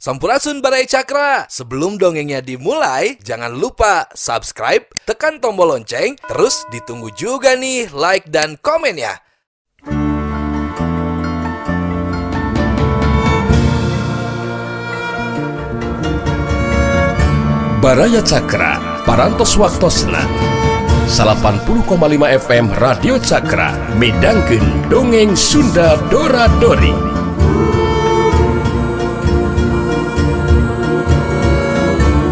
Sampurasun Barai Cakra. Sebelum dongengnya dimulai, jangan lupa subscribe, tekan tombol lonceng, terus ditunggu juga nih like dan komen ya. Baraya Cakra, parantos waktosna 80,5 FM Radio Cakra, midangkeun dongeng Sunda Dora-Dori.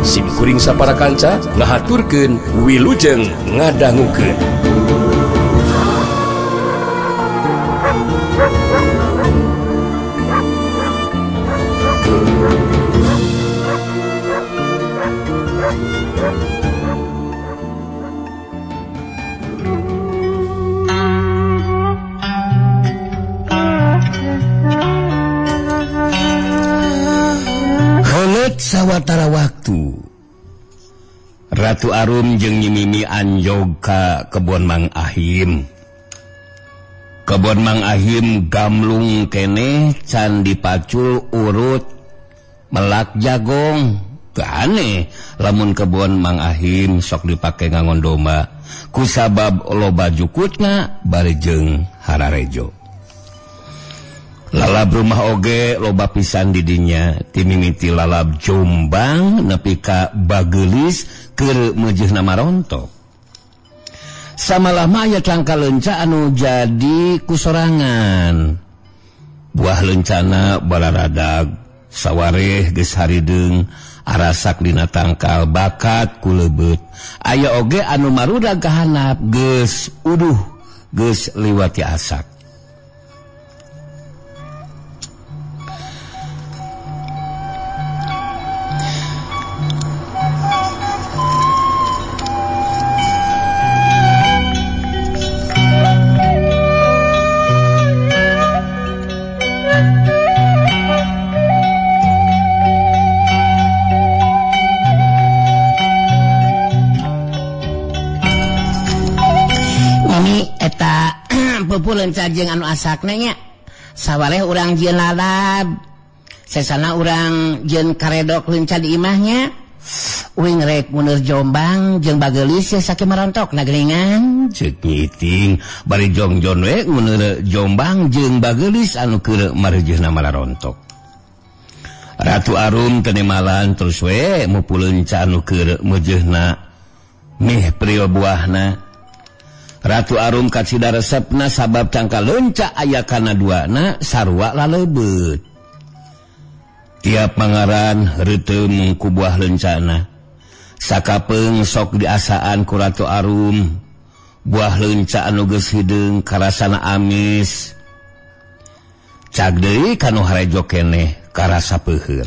Simkuring sapara kanca ngahaturkeun wilujeng ngadangukeun. Sawatara waktu Ratu Arum jeung Nyimimi anjog ka kebon Mang Ahim. Kebon Mang Ahim gamlung keneh can dipacul urut melak jagong. Teu aneh lamun kebon Mang Ahim sok dipake ngangon domba kusabab loba jukutna bari jeung hararejo. Lalab rumah oge loba pisan di dinya, timimiti lalab Jombang nepi ka Bagelis keur meujeuhna marontok. Samalah mah aya cangka leunca anu jadi kusorangan. Buah leuncana balaradag, sawareh geus harideung, arasak dina tangkal bakat ku leubeut. Aya oge anu marudag kahanap geus uduh, geus liwati asak. Lencajeng anu asakna nya sawareh urang jieun lalab sesana urang jieun karedok leunca di imahnya uing rek muneur Jombang jeung Bagelis ya sake marontokna geuningan ceuk nyiting bari jongjon we muneur Jombang jeung Bagelis anu keur mareujeunna marontok. Ratu Arum tenemalan terus we mupu leunca anu keur meujeuhna meh priyo buahna. Ratu Arum kacida resepna sabab cangka leunca aya kana duana sarua laleubeut. Tiap mangaran heureuteu mung ku buah leuncana. Sakapeung sok diasaan ku Ratu Arum. Buah leunca anu geus hideung karasana amis. Cag deui kanu harejo keneh karasa peuheur.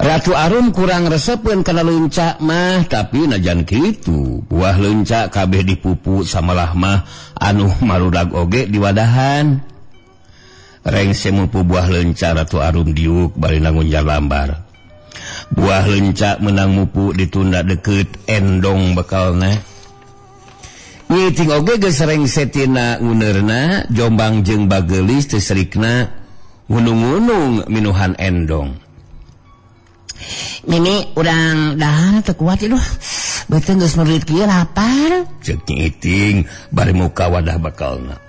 Ratu Arum kurang resepeun kana leunca mah tapi najan kitu buah leunca kabeh dipupu samalah mah anu marudag oge di wadahan. Rengse mupu buah leunca Ratu Arum diuk bari nangunjar lambar. Buah leunca meunang mupu ditunda deukeut endong bekalna. Ngiting oge geus rengse tina nguneurna Jombang jeung Bagelis teu serikna ngunung-ngunung minuhan endong. Mimi urang dahar teu kuat ieu beuteung geus meureuit kieu lapar ceuk nyiting bari muka wadah bekalna.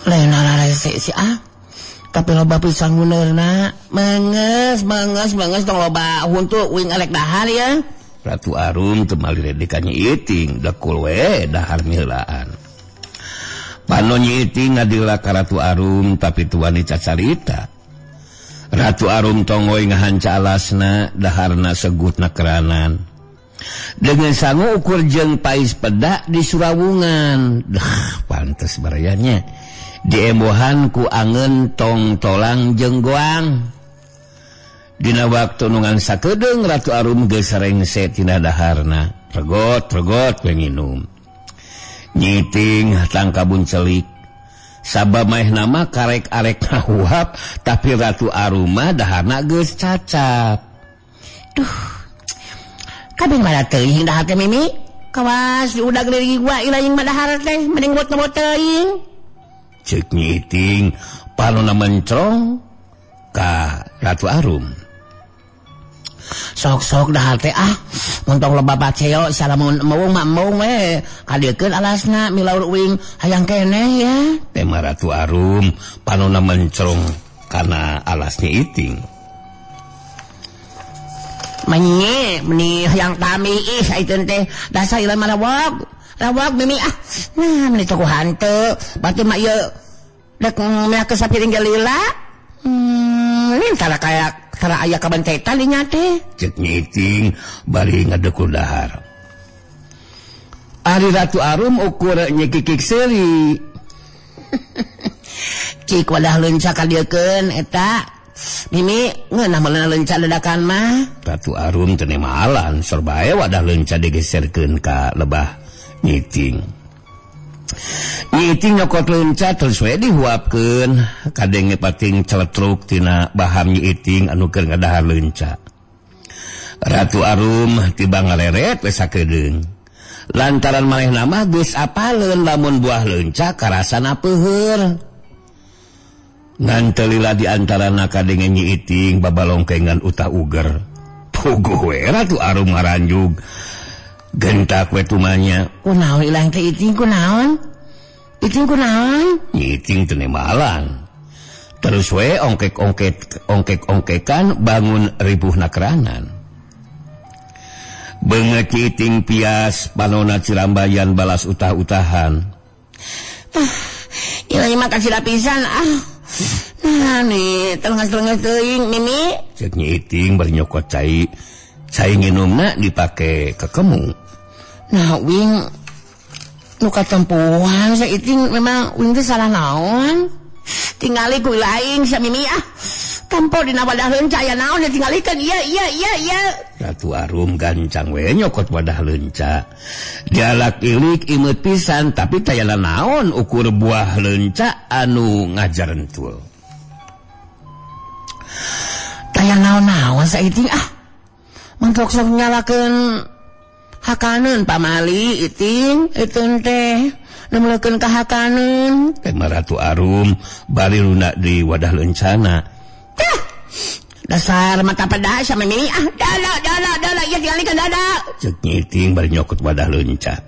Lain rarese si tapi loba pisan nguneurna menges tong loba huntu uing elek dahar ya. Ratu Arum teu malire ka nyiting dekul we dahar miheulaan. Pano nyiting ngadila ka Ratu Arum tapi tuani cacarita. Ratu Arum tongoy ngahanca alasna daharna segutna keranan. Dengan sangu ukur jeung pais peda di Surawungan. Pantes barayanya. Diembohan ku angeun tong tolang jeung goang. Dina waktu nungan sakedeung Ratu Arum geus rengse tina daharna. Regot we nginum. Nyiting tangka buncelik. Sabab maeh nama karek-arek nahuap tapi Ratu Arum mah daharna geus cacap. Duh. Kabeh mah teuing dahar teh Mimi. Kawas diudag dari gua ilaing mah dahar teh mending bot teuing. Ceuk nyiting panonna mencrong ka Ratu Arum. Sok-sok dahar teh muntong loba baceo salamun meung we kadeukeun alasna milaur uing hayang keneh ya. Tema Ratu Arum panonna mencrong kana alasnya Iting. Menye meni hayang tami saeuteun teh dasar ieu mah lawak mimi nah meni teu hanteu batu mah ieu dek meak sapiring galila tara aya kabancetan dinya teh cek Iting bari ngadekul dahar. Ari Ratu Arum ukur nyekikik seuri cik wadah leunca kadiekeun eta Mimi ngeunah meulana leunca dadakan mah. Ratu Arum teu nemalan sorbae wadah leunca digeserkeun ka lebah Nyiting. Nyiting nyokot leunca terus we dihuapkeun kadenge pating celetruk tina baham Nyiting anu keur ngadahar leunca. Ratu Arum tiba ngareret we sakedeung. Lantaran manehna mah geus apaleun lamun buah leunca karasana peuheur. Ngantelila di antarana kadenge Nyi Iting babalongkengan utah uger. Puguh we Ratu Arum ngaranjug. Gentak we tumanya. Kunaon ilang teh Iting kunaon? Iting kunaon? Nyi Iting teu nemalan. Terus we ongkek-ongkekan bangun ribuhna keranan. Beungeut Nyi Iting pias panonna Cirambayan balas utah-utahan. Ieu mah kasila pisan Nah nih, telengas-telengas teuing Mimi. Cek Nyi Iting bari nyokot cai nginumna dipake kekemu. Nah, wing nu katempuhan sa Iting memang wing teh salah naon. Tingali ku lain sa Mimi Tampo dina wadah leunca aya naon ditingalikeun iya. Ratu Arum gancang we nyokot wadah leunca. Jalak ilik imut pisan tapi tayana naon ukur buah leunca anu ngajarentul. Tayana naon sa Iting Mantok sok nyalakeun hakaneun pamali Iting eteun teh nemuleukeun ka hakaneun. Tema Ratu Arum bari lunak di wadah leuncana. Dasar mata pedas sama Mimi dada ya tinggalikeun dada. Cek Nyi Iting bari nyokot wadah leunca.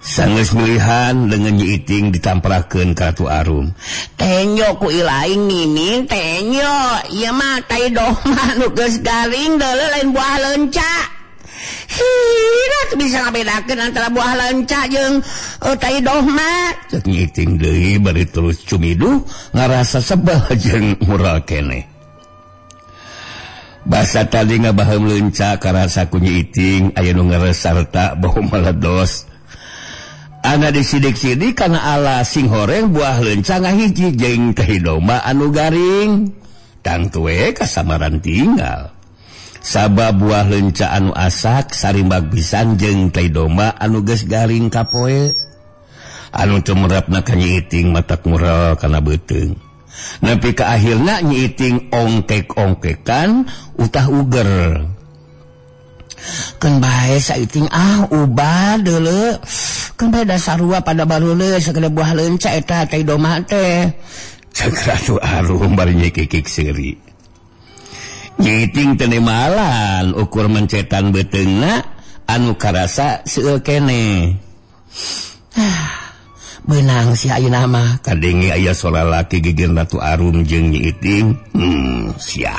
Sanggeus milihan leungeun Nyi Iting ditamprakeun ka Ratu Arum. Tenyo ku ilaing Mimi tenyo ieu mah tai domah nu geus garing deuleu lain buah leunca. Hira teu bisa ngabedakeun antara buah leunca jeung tai domah. Cek Nyi Iting deui bari terus cumiduh ngarasa sebel jeung mural keneh. Basa tadi ngabaheum leunca karasa ku Nyi Iting aya nu ngeres sarta bau meledos. Ana disidik-sidik kana ala sing horeng buah leunca ngahiji jeung teh domba anu garing. Tangtu we kasamaran tinggal. Sabab buah leunca anu asak sarimbag pisan jeung teh domba anu geus garing kapoe. Anu teu merapna ka Nyi Iting matak mural kana beuteung. Nepi ka akhirna Nyi Iting ongkek-ongkekan utah uger. Keun bae sa Iting ubah deuleu. Keun bae dasarua pada baruleun sagede buah leunca eta teh domah teh. Cek Ratu Arum bari nyekikik seuri. Nyi Iting teu nemalan ukur mencetan beuteungna anu karasa seueur keneh. Beunang si ayeuna mah kadenge aya solalaki geger Ratu Arum jeung Nyi Iting. Sia.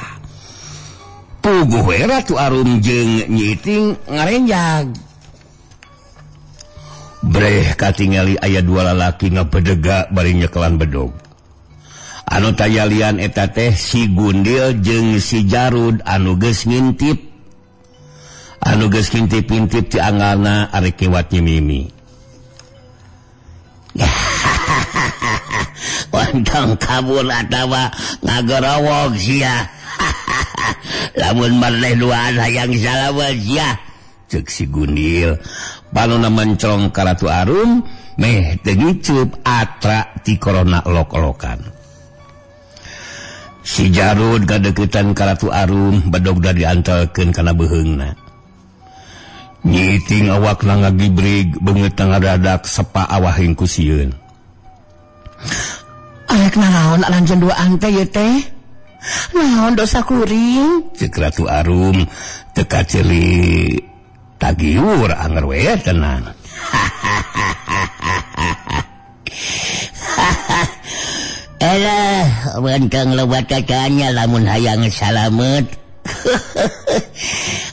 Puguh we Ratu Arum jeung Nyi Iting ngarenjag. Breh katingali aya dua lalaki ngabedega bari nyekelan bedog. Anu tayalian eta teh si Gundil jeung si Jarud anu geus ngintip. Anu geus ngintip-intip ti angalna ari kiwat Nyi Mimi. Wantong kabur atawa ngagerowog sia. Lamun marleh duaan hayang salawat sia. Cek si Gundil panonna mencrong ka Ratu Arum meh teu ngicup atra ti korona olok-olokan. Si Jarud gadeuketan ka Ratu Arum bedogda diantelkeun kana beuheungna. Nyi Iting awakna ngagibrig beungeut ngadadak sepa awahing ku sieun. rek naon lanjun duaan teh ieu teh? Naon dosa kuring? Cek Ratu Arum teka celi tagiur anger we tenang. Elah, bentang lebat kakanya lamun hayang salamet.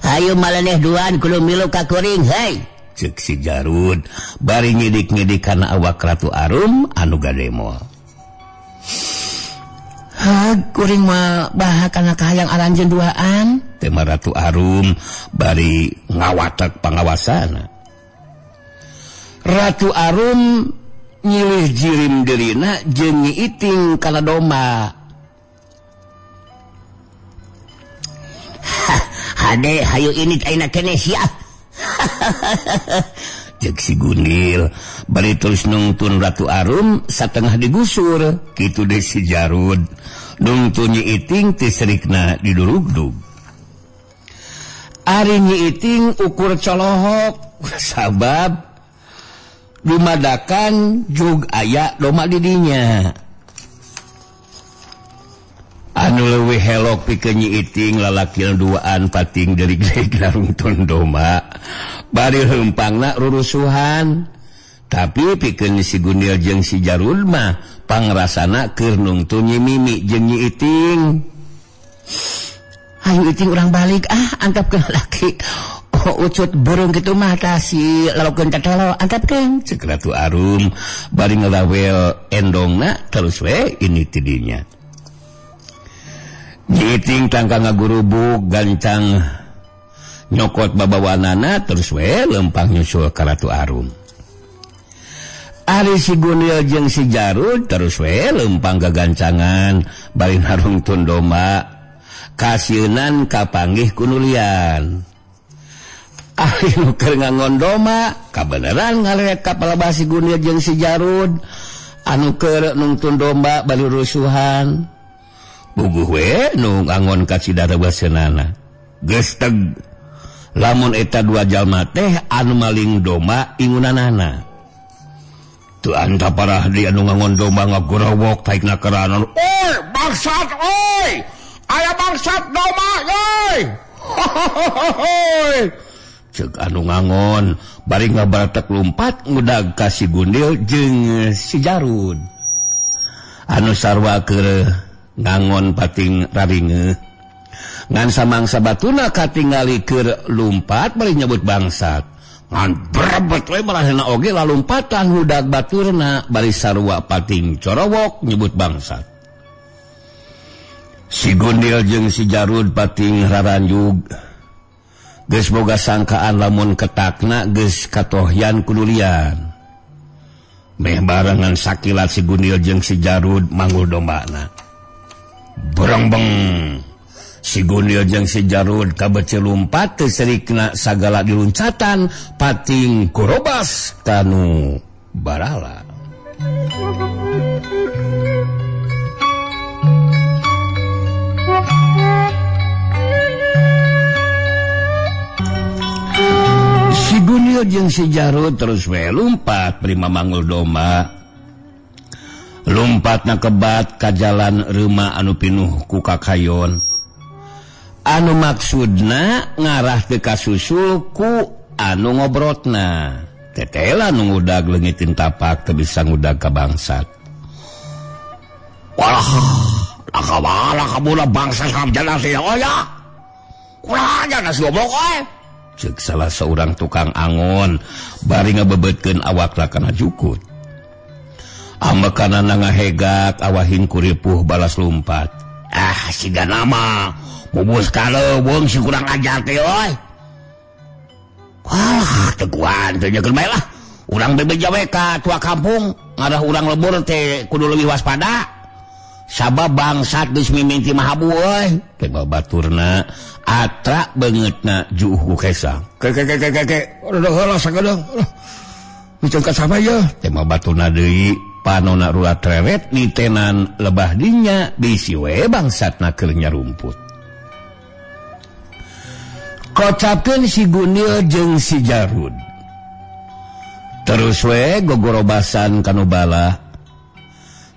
Hayu maleneh duaan kudu milu ka kuring, hei. Cek si Jarud bari ngidik-ngidik kana awak Ratu Arum anu gademol. Kuring mah bahak kana kahayang aranjeun duaan. Tema Ratu Arum bari ngawatek pangawasana. Ratu Arum nyilih jirim deurina jeung nyiiting kana domba. Hade hayu ini ayeuna keneh sia. Cek si Gundil bari terus nungtun Ratu Arum satengah digusur kitu deui si Jarud nungtun nyiiting teh serikna didurugdug. Ari nyiiting ukur colohok sabab dumadakan jug aya domba di dinya. Anu leuwih helok pikeun nyiiting lalaki duaan pating derig-derig narungtun domba bari heumpangna rurusuhan. Tapi pikeun si Gundil jeung si Jarud mah pangrasana keur nungtun nyimimi jeung nyiiting. Hayu iting urang balik antapkeun laki. Ucut burung kitu mah tah si lalokeun tetelo antapkeun. Cek Ratu Arum bari ngelawel endongna terus we ini tidinya. Nyiiting tangka ngagurubuk gancang nyokot babawanana terus we lempang nyusul ka Ratu Arum. Ari si Gundil jeung si Jarud terus we lempang gagancangan bari narungtun domba kasieunnan kapanggih ku nulian. Ari nu keur ngangon domba kabeneran ngalerek ka palebah si Gundil jeung si Jarud anu keur nungtun domba bari rusuhan. Buguh we nu ngangon ka cidarebeseunana. Geus teg lamun eta dua jalma teh anu maling domba ingunanana. Tu anta parah di anu ngangon domba ngagorowok taikna keranan. Oi, bangsat oi! Aya bangsat domba euy! Hohohohoy! Cek anu ngangon bari ngabaratek lumpat ngudag ka si Gundil jeung si Jarud. Anu sarwa keur ngangon pating raringeuh. Ngan samangsa batuna katingali keur lumpat bari nyebut bangsat. Ngan berebet we marahna oge lalumpatan hudag baturna bari sarua pating corowok nyebut bangsat. Si Gundil jeung si Jarud pating raranjug. Geus boga sangkaan lamun ketakna geus katohyan kudulian. Meh barengan sakilat si Gundil jeung si Jarud manggul dombana. Berengbeng si Gundil jeung si Jarud kabece lumpat teu serikna sagala diluncatan pating korobas kanu barala. Si Gundil jeung si Jarud terus we lumpat beri mamanggul domba. Lumpatna kebat ka jalan reuma anu pinuh ku kakayon. Anu maksudna ngarah teu ka susul ku anu ngobrotna. Tetela nu ngudag leungitin tapak teu bisa ngudag ka bangsat. Walah, lakabala kabula bangsa sarjana sia oya. Kumaha nya nasi goblok we? Cek salah seorang tukang angon bari ngabebeutkeun awakna kana jukut. Ambekanana ngahegak awahin kuripuh balas lumpat. Siga nama bubus kaleuweung si kurang ajar teh euy. Wah, teu kuat teh nyekeun bae lah. Urang bebeja we ka tua kampung, ngarah urang lebur teh kudu leuwih waspada. Sabab bangsat geus mimiti mahabu euy. Teh baturna atra beungeutna juuh ku kesang. Ke. Udah heula sagedeung. Miceng ka sapa ye? Teh baturna deui panona rulat reret nitenan lebah dinya bisi we bangsatna keur nyarumput. Kocapkeun si Gundil jeung si Jarud. Terus we gogorobasan kanu bala.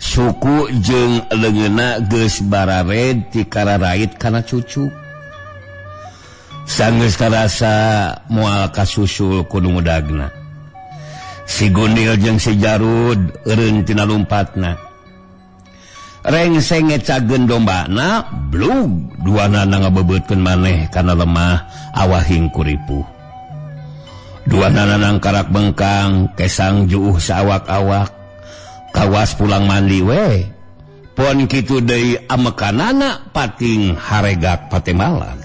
suku jeung leungeunna geus barared ti kararait kana cucu. Sanggeus karasa moal kasusul ku nu mudagna. Si Gundil jeung si Jarud eureun tina lompatna. Rengseng ngecageun dombana, blug duana ngabebeutkeun maneh kana lemah awahing kuripuh. Duana nangkarak bengkang kesang juuh saawak-awak. Kawas pulang mandi we pon kitu deui amekanana pating haregak patemalan.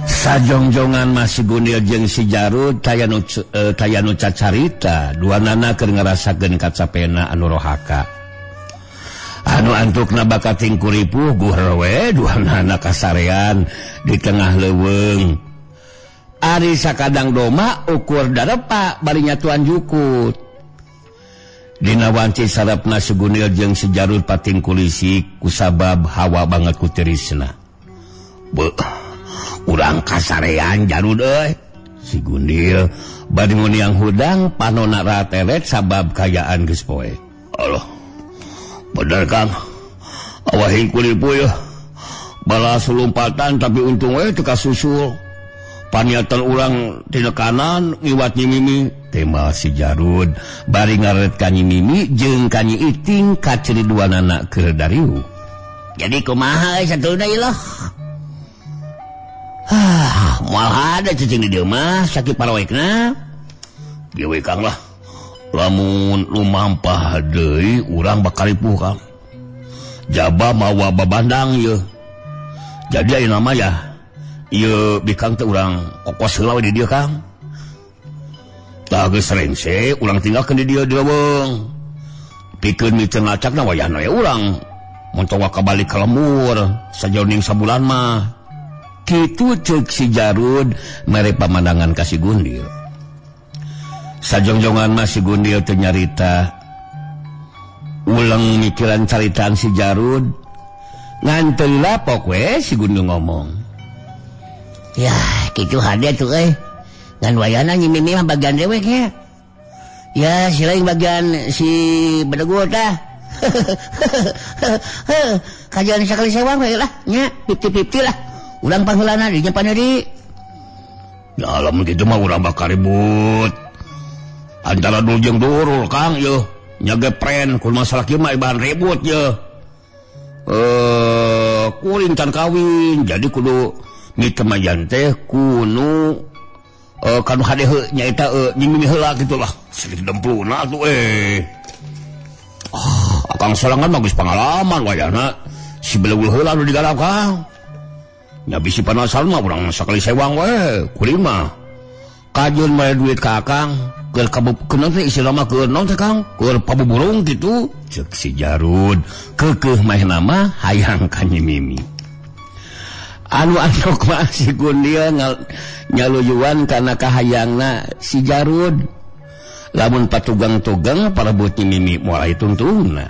Sajongjongan masih Gundil jeung si Jarud tayanu cacarita duanana keur ngarasakeun kacapena anu rohaka. Anu antukna bakating kuripuh guher we duanana kasarean di tengah leuweung. Ari sakadang doma ukur darepa bari nyatuan jukut. Dina wanci sarepna si Gundil jeung si Jarud pating kulisik kusabab hawa banget ku tirisna. Beuh, urang kasarean Jarud euy. Si Gundil bari nguniang hudang panonna rateret sabab kayaan geus poe. Allah. Bener Kang. Awahing kulipu ya. Balas lompatan tapi untung we teu kasusul. Paniatan urang tina kanan ngiwat Nyi Mimi tema si Jarud bari ngaret ka Nyi Mimi jeung ka Nyi Iting kaciri duanana keur dariu. Jadi kumaha satuna ieu lah. Moal ada cicing di dieu mah sakit parawekna. Dieu we Kang lah. Lamun lumampah deui urang bakal ripuh Kang. Jaba mawa babandang ieu. Jadi aya nama ya. Ieu bikang teh urang kokos heula di dieu Kang. Tah geus rengse urang tinggalkeun di dieu di leuweung. Pikeun miteun lacakna wayahna we urang mun towa kabalik ka lembur sajauning sabulan mah. Kitu ceuk si Jarud mere pamandangan ka si Gundil. Sajongjongan mah si Gundil teu nyarita. Ulang mikiran caritaan si Jarud. Ngan teu lapok we si Gundil ngomong. Ya, kitu hade tuh ngan wayana Nyi Mimi mah bagian dewek ya. Ya, si lain bagian si bedegul tah. Kajian sakali sewang we lah nya, 50-50 lah. Ulang pangheulana di nyepana di. Ya lamun kitu mah urang bakal ribut. Antara dul jeung durul Kang yeuh. Nya gepren kun masalah kieu mah bahan ribut yeuh. Kuring can kawin jadi kudu mitemajan teh kunu kanu hadeuh nyaeta Nyi Mimi heula kitu lah. Sedikit dempluna atuh Akang sorangan mah geus pangalaman wayahna si beuleuh heula anu digarap Kang. Nya bisi panasaran mah urang sakali sewang we kuring mah. Kajeun mae duit ka Akang keur kabukeun teh istilah mah keur naon teh Kang? Keur pabuburung kitu. Ceuk si Jarud keukeuh maehna mah hayang ka Nyi Mimi. Anu andok mah si Gundil nyaluyuan kana kahayangna si Jarud. Lamun patugang-tugang parebut Nyi Mimi moal tuntungna.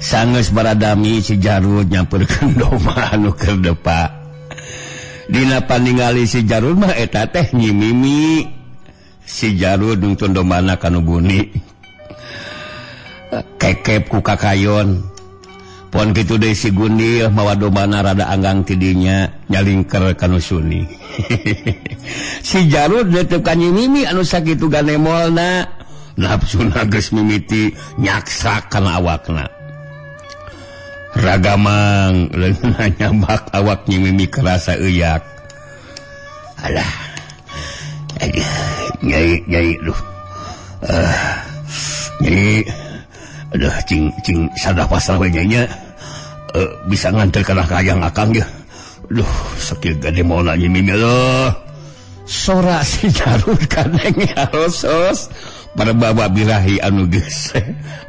Sanggeus baradami si Jarud nyamperkeun domba anu keur depa. Dina paningali si Jarud mah eta teh Nyi Mimi. Si Jarud nungtun dombana kanu buni. Kekep ku kakayon. Pon kitu deui si Gundil mawa dombana rada anggang ti dinya nyalingker kanu suni. Si Jarud netep ka Nyi Mimi anu sakitu ganemolna. Nafsuna geus mimiti nyaksak kana awakna. Ragamang leungeunna nyambak awak Nyi Mimi kerasa euyak. Alah. Nyai duh. Nyai aduh cing sadah pasal we nya. Bisa nganter kana kayang Akang ya. Duh, sakit gede mau Nyi Mimi loh. Sora si Jarud kadang harosos parbawa birahi anu geus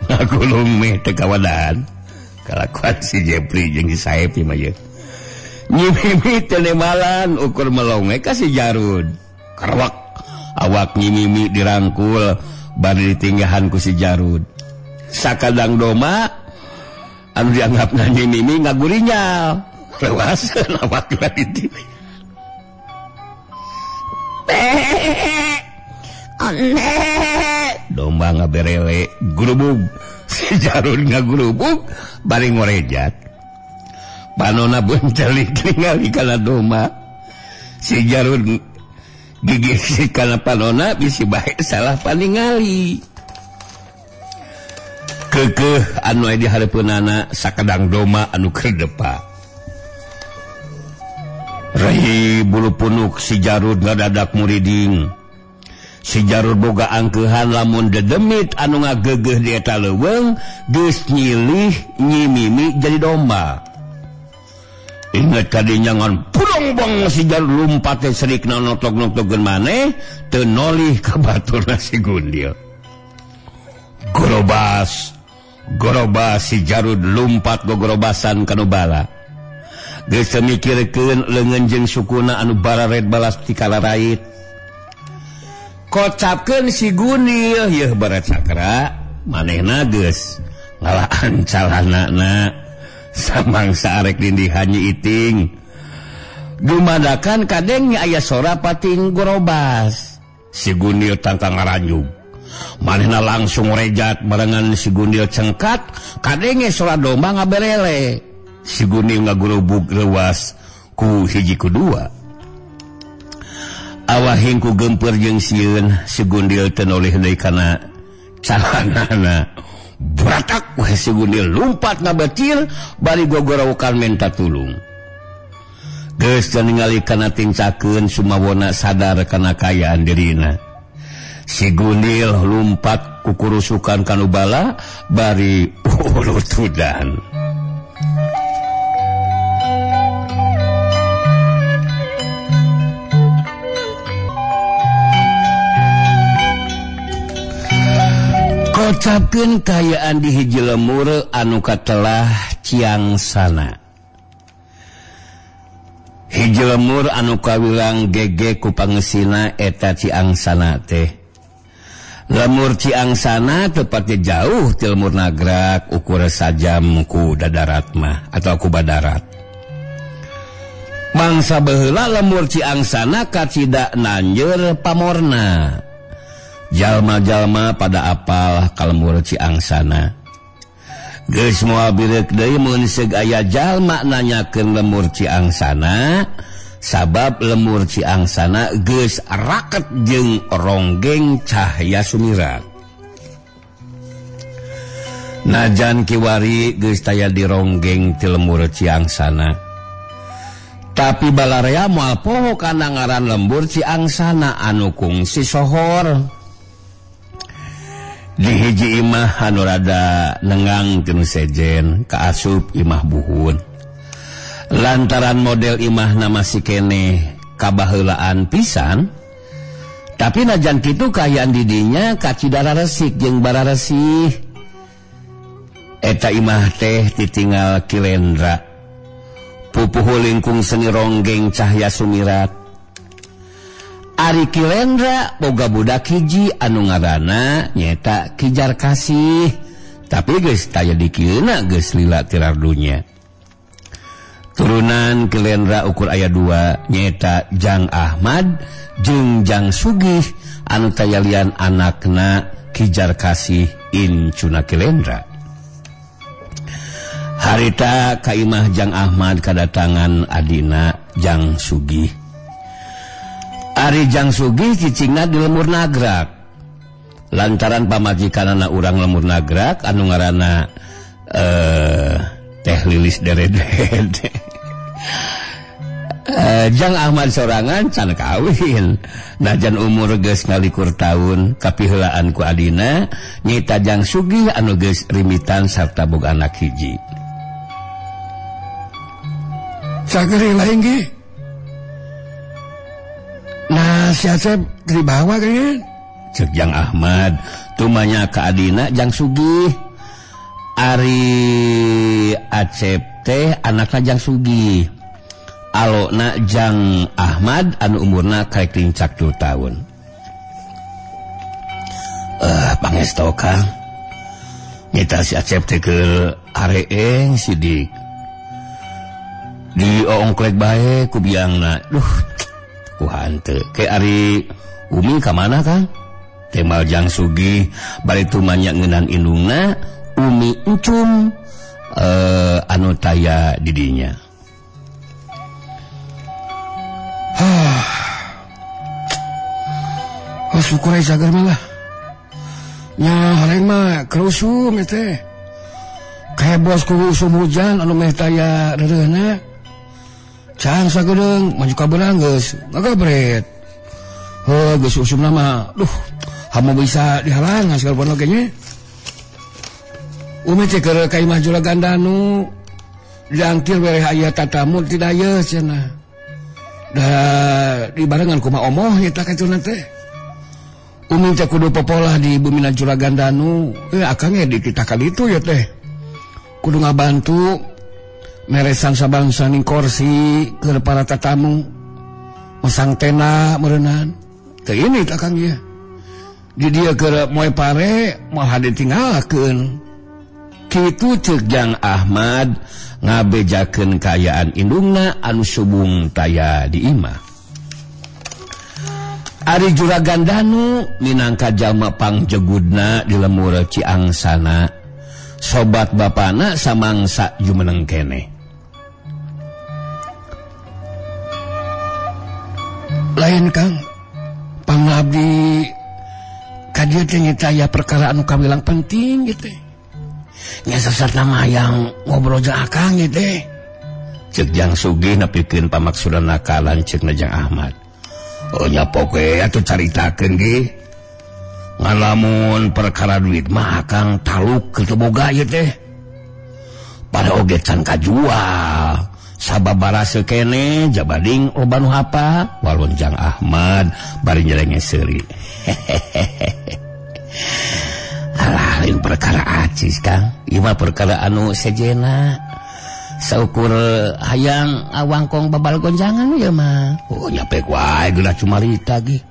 ngagulung meh teu kawadan. Kalakuan si Jepri jeung si Saep mah ye. Nyi Mimi teu nemalan ukur melonge ka si Jarud. Karawak awak Nyi Mimi dirangkul bari ditinggahan ku si Jarud. Sakadang doma anu dianggapna Nyi Mimi ngagurinya lewaseun awakna ditinggal. domba ngaberele grubug si Jarud ngagurubug bari ngorejat panona buncelik ningali kana domba si Jarud gigih kana panona bisi bae salah paningali keukeuh anu aya di hareupeunana sakadang domba anu keur depa Rai bulu punuk si Jarud ngadadak muriding. Si Jarud boga angkeuhan lamun dedemit anu ngageugeuh di eta leuweung geus nyilih nyimimi jadi domba. Ingat kadinya ngan pudong-bong si Jarud lumpat teh serikna notok-notokkeun maneh teu nolih ka baturna si Gundil. Gorobas si Jarud lumpat gogorobasan kanu bala. Geus mikirkeun leungeun jeung sukuna anu barared balas ti kalarait. Kocapkeun si Gundil, yeuh barat sakra, manehna geus ngalaan calanana samangsa arek lindihan Nyi Iting. Dumadakan kadengnya aya sora pating gorobas. Si Gundil tangkang ngaranjug. Manehna langsung rejat barengan si Gundil cengkat, kadenge sora domba ngaberele. Si Gundil ngagurubug leuwas ku hiji ku dua. Awahing ku gempeur jeung sieun si Gundil teu nolih deui kana calanana. Bratak we si Gundil lumpat ngabecil bari gogorowokan menta tulung. Geus ningali kana tincakeun sumawona sadar kana kaayaan dirina. Si Gundil lumpat ku kurusukan kanu bala bari ulutudan. Kocapkeun kaayaan di hiji lemur anu katelah Ciangsana. Hiji lemur anu kawilang gege ku pangeusina eta Ciangsana teh. Lemur Ciangsana tepatnya jauh ti lemur Nagrak ukur sajam ku dadarat mah atau ku badarat. Mangsa baheula lemur Ciangsana kacida nanjeur pamorna. Jalma-jalma pada apal ka lemur Ciangsana. Geus moal bireuk deui mun seug aya jalma nanyakeun lemur Ciangsana, sabab lemur Ciangsana geus raket jeung ronggeng cahya sumirat. Najan kiwari geus taya di ronggeng ti lemur Ciangsana. Tapi balarea moal poho kana ngaran lemur Ciangsana anu kungsi sohor. Di hiji imah anu rada nengang tinu sejen kaasup imah buhun. Lantaran model imahna masih keneh kabaheulaan pisan, tapi najan kitu kaayaan didinya kacidara resik jeung bararesih. Eta imah teh ditinggal Kilendra, pupuh lingkung seni ronggeng cahya sumirat. Ari Kilendra boga budak hiji anu ngaranna nyeta Kijar Kasih, tapi geus taya di kieuna geus lila tirar dunya. Turunan Kilendra ukur aya 2 nyeta Jang Ahmad jeung Jang Sugih anu taya lian anakna Kijar Kasih incuna Kilendra. Harita ka imah Jang Ahmad kadatangan adina Jang Sugih. Ari Jang Sugih cicingna di lemur Nagrak. Lantaran pamajikanana urang lemur Nagrak anu ngaranna Teh Lilis Deredet. Jang Ahmad sorangan can kawin. Najan umur geus 21 taun kapiheulaan ku adina nyita Jang Sugih anu geus rimitan sarta boga anak hiji. Sageri lain ge. Nah, si Acep dibawa kan? Cek Jang Ahmad, tumanya ka adina Jang Sugih. Ari Acep teh anakna Jang Sugih. Alona Jang Ahmad anu umurna karek lincak 2 tahun. Pangesto Kang. Nyita si Acep teh keur areeng sidik. Di ongklek bae ku biangna. Duh, ku hanteu. Ke Ari Umi ka mana Kang? Temal Jang Sugih bari tumanya ngeunaan indungna Umi Encum anu taya di dinya. Syukur aja sagar malah. Nya horeng mah kerusum teh. Kayak bos ku usum hujan anu meh taya rereuna. Can sagedeung maju ka beurang geus ngagabret. Geus usumna mah duh hamu bisa dihalang segala oge nya. Umi teh keur ka imah Juragan Danu. Diangkir we aya tatamu ti daya cenah. Da dibarengan kumaha omoh eta kacuna teh. Umi teh kudu popolah di bumina Juragan Danu. Akang ge dititakan itu ya teh. Kudu ngabantu meresan sabangsa ning kursi keur para tatamu. Masang tenda meureunnan. Teu ini akang ieu. Di dieu keur moe pare moal ditinggalkeun. Kitu ceuk Jang Ahmad ngabejakeun kaayaan indungna anu subung taya di imah. Ari Juragan Danu minangka jalma pangjegudna di lemur Ciangsana, sobat bapana samangsa jumeneng keneh. Lain Kang, pangabdi ka dieu teh nyitaya perkara anu kawilang penting gitu. Nya sasatna mah yang ngobrol jeung akang gitu. Ceuk Jang Sugih nepikeun pamaksudan nakalan ceukna Jang Ahmad. Nya poke atuh caritakeun ge. Ngalamun perkara duit mah akang taluk keur teu boga ieu teh. Pada oge can kajual. Sababara sekene jabading loba nu hapa walon Jang Ahmad bari nyelenge seuri. Alah lain perkara acis Kang. Ieu mah perkara anu sejena. Saukur hayang awangkong babal gonjangan ya mah. Nyapek wae geuna cumarita ge.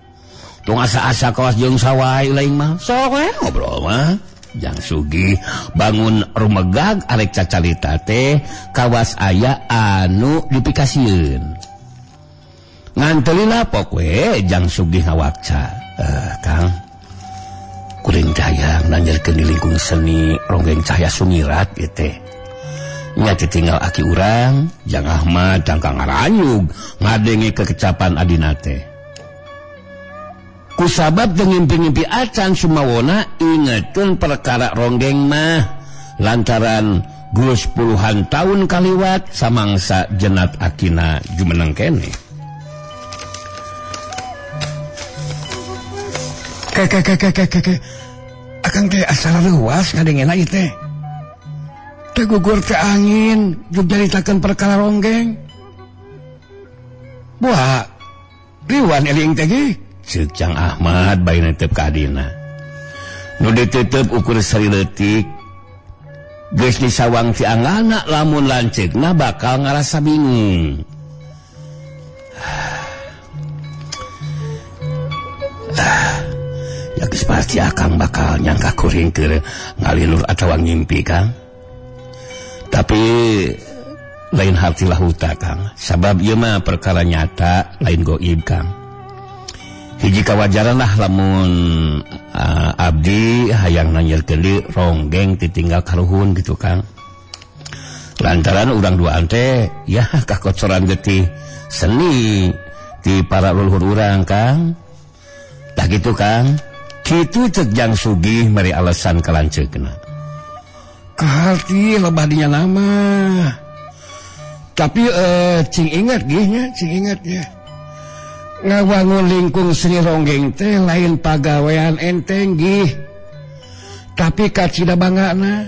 Tong asa-asa kawas jeung sawae lain mah. Sok we ngobrol mah. Jang Sugih bangun rumegag arek cacarita teh kawas aya anu dipikasieun. Ngantelina pok we Jang Sugih ngawakca. Kang kuring hayang nanjerkeun di lingkung seni Ronggeng Cahya Sumirat ieu teh. Nya ditinggal aki urang, Jang Ahmad cangkang ngaranyug ngadenge kekecapan adina teh. Kusabab teu ngimpi-ngimpi acan sumawona ingetkeun perkara ronggeng mah lantaran geus puluhan tahun kaliwat samangsa jenat akina jumeneng keneh. Akang teh asal leuwas ngadengena ieu teh. Teh gugur teh angin juk nyaritakeun perkara ronggeng. Buah riwan eling teh ge. Ceuk Jang Ahmad bae netep ka adina. Nu diteuteub ukur sari leutik. Geus disawang ti anggana lamun lanceukna bakal ngarasa bingung. Ya geus pasti akang bakal nyangka kuring keur ngalilur atawa ngimpi Kang. Tapi lain harti lahuta Kang. Sabab ieu mah perkara nyata lain goib Kang. Hiji kawajaran lah lamun abdi hayang nanyeulkeun di ronggeng ditinggal karuhun gitu Kang. Lantaran urang duaan teh ya kakocoran getih seni ti para leluhur urang Kang. Tah gitu Kang. Kitu ceuk Jang Sugih meri alesan kalanceukna. Kaharti lebah dinya nama. Tapi cing ingat ya. Ngawangun lingkung seni ronggeng teh lain pagawean enteng gih. Tapi kacida banggana.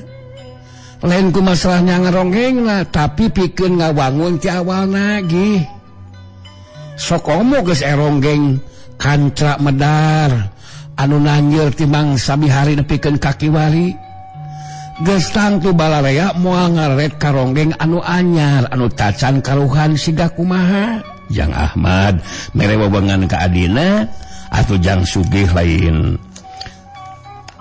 Lain ku masalahnya ngeronggeng lah, tapi pikeun ngawangun ti awalna gih. Sok omo geus ronggeng kancra medar anu nanjeur ti mangsa bihari nepikeun kaki wari. Geus tangtu balarea moal ngaret ka ronggeng anu anyar anu tacan karuhan siga kumaha. Jang Ahmad mere wewengan ka adina atuh Jang Sugih lain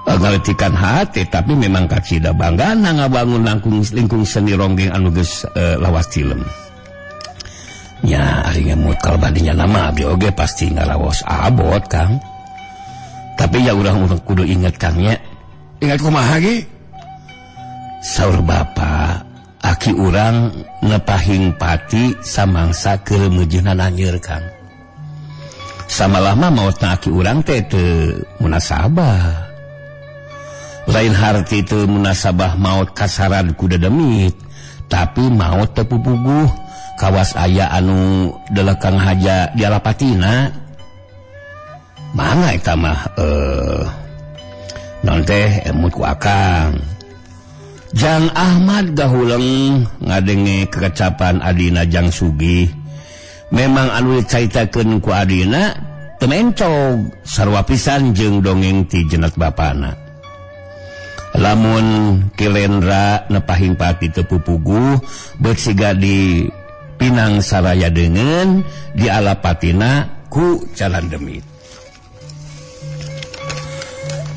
ngaletikan hati tapi memang kacida banggana ngabangun lingkung seni ronggeng anu geus lawas tilem. Nya ari ngemut kalbadinya nama abdi oge pasti ngaraos abot Kang. Tapi ya urang kudu inget Kangnya. Ingat kumaha ge? Saur bapa, aki urang nepahing pati samangsa keur meujeuhna nanyeur Kang. Samalah mah maotna aki urang teh teu munasabah. Lain harti teu munasabah maot kasaran ku dedemit, tapi maot teu pupuguh kawas aya anu delekang haja di alapatina. Mangga eta mah non teh emut ku akang. Jang Ahmad gahuleng ngadenge kekecapan adina Jang Sugih. Memang anu dicaritakeun ku adina teu mencog sarua pisan jeung dongeng ti jeunat bapana. Lamun Kilendra nepahing pati teu pupuguh beut siga di Pinang Saraya deungeun di alapatina ku Jalan Demit.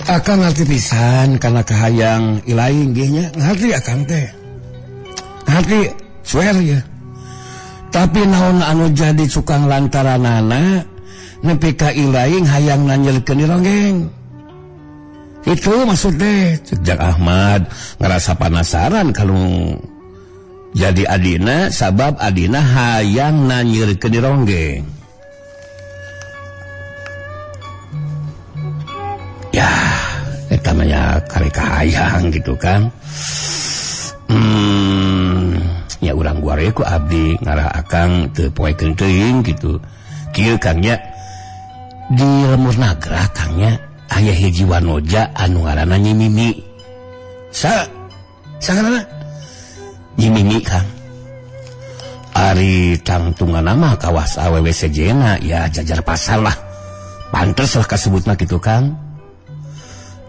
Akang ngerti pisan karena kahayang ilaing gehnya ngerti akang teh. Ngerti swear ya. Tapi naon anu jadi sukang lantaranana nepi ka ilaing hayang nanyeulkeun di ronggeng. Itu maksudnya. Sejak Ahmad ngerasa penasaran kalau jadi adina sabab adina hayang nanyeulkeun di ronggeng. Ya, eta mah ya kari kahayang gitu kan. Ya urang guare ku abdi ngarah akang teu poekeun teuing gitu. Kieu Kangnya di Lemur Nagra Kangnya aya hiji wanoja anu ngaranna Nyi Mimi. Sangarana Nyi Mimi Kang. Ari tangtunganna mah kawas awewe sejena ya jajar pasar lah. Pantes lah kasebutna kitu Kang.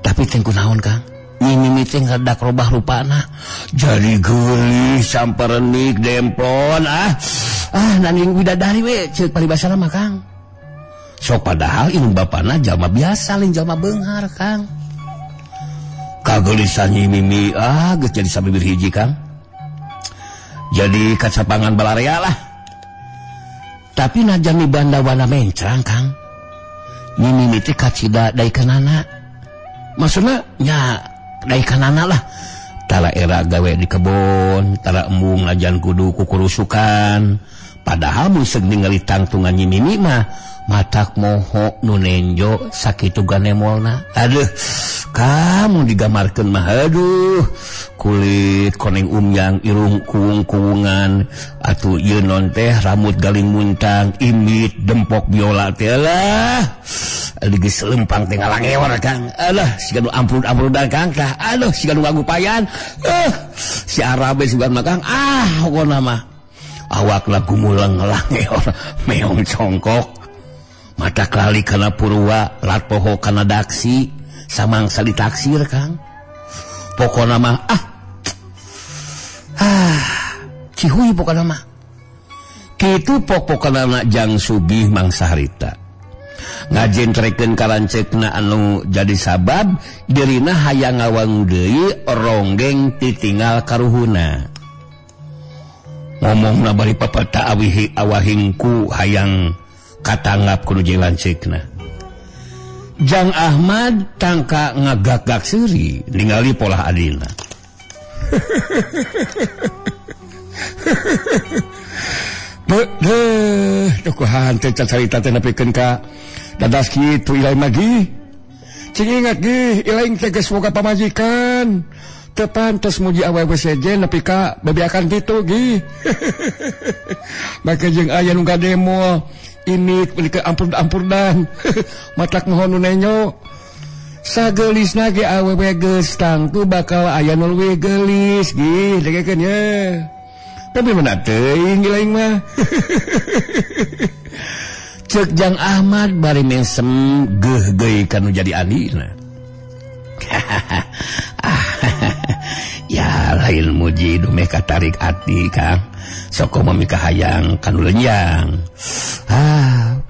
Tapi tengku naon Kang? Nyi Mimi teh ngadak robah rupana. Jadi geulih samperenik dempon nanging widadari we ceuk paribasana mah Kang. Sok padahal indung bapana jalma biasa lain jalma beunghar Kang. Kageulisan Nyi Mimi geus jadi sabibir hiji Kang. Jadi kacapangan balarea lah. Tapi najan mi bandawana mencrang Kang. Nyi Mimi teh kacida daikanana. Maksudnya nya daikanana lah. Tara era gawe di kebon, tara embung najan kudu kukurusukan. Padahal musik ningali tangtungan Nyi Mimi mah matak moho nu nenjo sakitu ganemolna. Aduh, kamu digamarkeun mah aduh. Kulit koneng umyang irung kuung-kuungan atuh ieu non teh rambut galing muntang, imit dempok biola teh lah. Geus lempang teh ngalangewar Kang. Alah, siga nu ampun-ampunan Kang tah. Aduh, siga nu ngagupayan. Si Arabe sugan mah Kang. Pokona mah awakna gumuleng ngalangewar meong congkok. Mata kali kana purwa, lat poho kana daksi, samangsa ditaksir Kang. Pokona mah cihuy pokona mah. Kitu pokona Jang Sugih mangsa harita. Ngajentrekeun karancekna anu jadi sabab dirina hayang ngawang deui ronggeng titinggal karuhuna. Ngomongna bari papata awahingku hayang katanggap kudu jeung lancekna. Jang Ahmad tangka ngagak-gak seuri ningali pola adina. Tukuhan teh carita teh nepikeun ka dadas kitu ilaing magi. Cing ingat ge ilaing teh geus boga pamajikan. Teu pantes muji awewe sejen nepi ka bebeakan kitu ge. Maka jeung aya nu gademo ini ke ampun-ampunan. Matak mohon nu nenyo. Sageulisna ge awewe geus tangtu bakal aya nu leuwih geulis ge degekeun ye. Tapi mana teuing ilaing mah. Ceuk Jang Ahmad bari mesem geuh-geuy kanu jadi adina. Ya lain muji dumeh katarik ati Kang. Sok komo mika hayang kanu leunjang.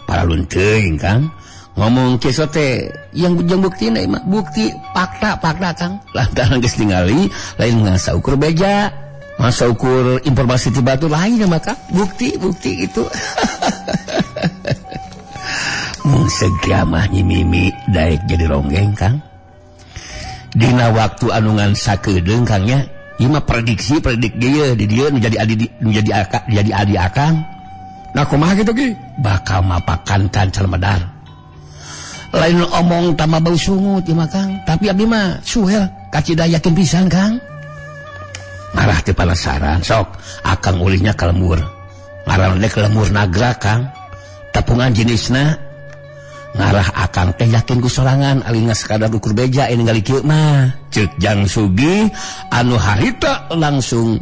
Paralun teuing Kang. Ngomong kieu teh yang jeung buktina mah bukti fakta Kang. Lantaran geus ningali lain ngasa ukur beja. Masa ukur informasi ti batu lain mah Kang. Bukti itu. Segiamah Mimi daek jadi ronggeng Kang dina waktu anungan sakedeung Kangnya ieu mah prediksi dia di dia menjadi adi akang nah kumaha kitu Ki bakal mapakan Cancal Medar lain omong tambah bau sungut ieu mah Kang tapi abdi mah suhel kacida yakin pisan Kang marah teu panasaran sok akang ulihnya ka lembur ngaranna ke lembur nagra Kang tepungan jenisna ngarah akang teh yakin ku sorangan alinga sekadar ukur beja ini ngali kieu mah ceuk Jang Sugi anu harita langsung